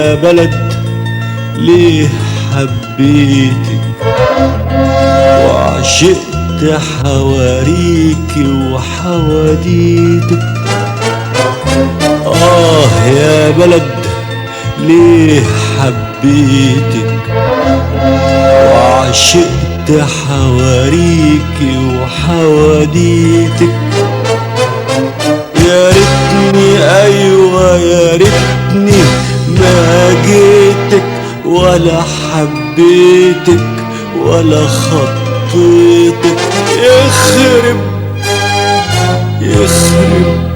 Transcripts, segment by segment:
يا بلد ليه حبيتك وعشقت حواريكي وحواديتك. يا بلد ليه حبيتك وعشقت حواريكي وحواديتك. يا ريتني ايوه يا ريتني ما جيتك ولا حبيتك ولا خطيتك. يخرب يخرب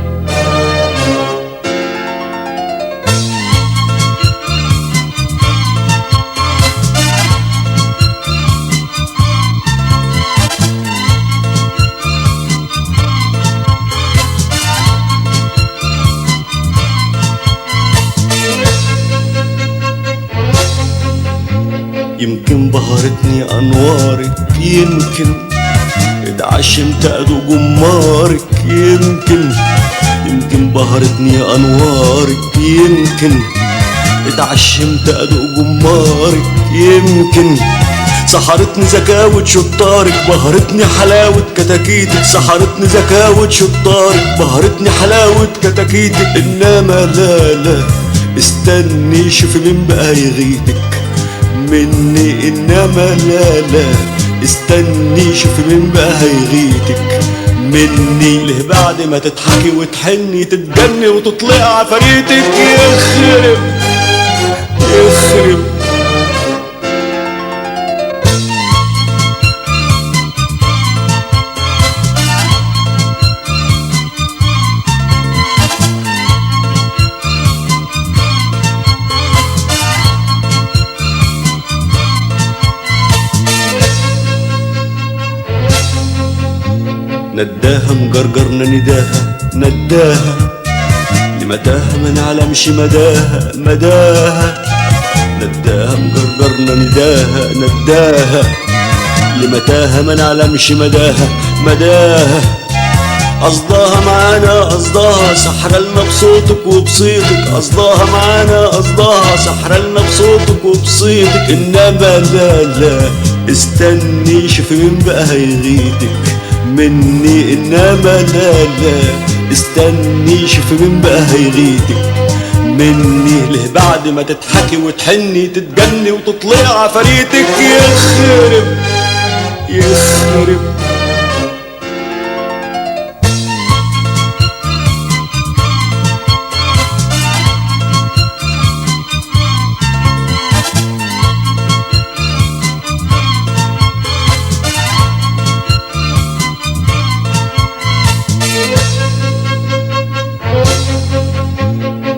يمكن بهرتني انوارك، يمكن اتعشمت ادو جمارك، يمكن بهرتني انوارك، يمكن اتعشمت ادو جمارك، يمكن سحرتني زكاوة شطارك، بهرتني حلاوة كتاكيتك، سحرتني زكاوة شطارك، بهرتني حلاوة كتاكيتك. انما لا استني شوفي مين بقى يغيتك مني. انما لا استني شوفي مين بقى هيغيتك مني. ليه بعد ما تضحكي وتحني تتجني وتطلع عفاريتك. يخرب يخرب نداها مجرجرنا نداها لمتاها ما نعلمش مداها نداها مجرجرنا نداها لمتاها ما نعلمش مداها. قصدها معانا قصدها سحرلنا بصوتك وبصيتك، قصدها معانا قصدها سحرلنا بصوتك وبصيتك. انما لا استني شوفي مين بقى هيغيتك مني. انما لا استني شوفي مين بقى هيغيتك مني. ليه بعد ما تضحكي وتحني تتجني وتطلع عفاريتك. يخرب يخرب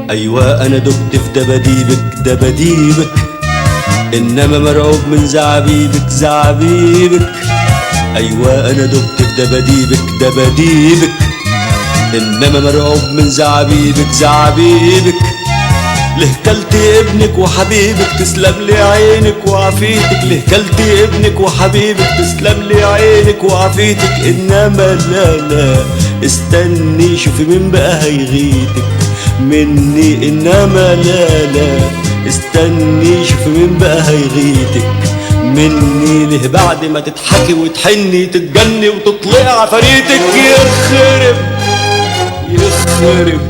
ايوه انا دبت في دباديبك انما مرعوب من زعابيبك. ايوه انا دبت في دباديبك انما مرعوب من زعابيبك. ليه كلتي ابنك وحبيبك تسلم لي عينك وعافيتك، ليه كلتي ابنك وحبيبك تسلم لي عينك وعافيتك. انما لا استني شوفي مين بقى هيغيتك مني. انما لا استني شوفي مين بقى هيغيتك مني. ليه بعد ما تضحكي وتحني تتجني وتطلع عفاريتك. يخرب يخرب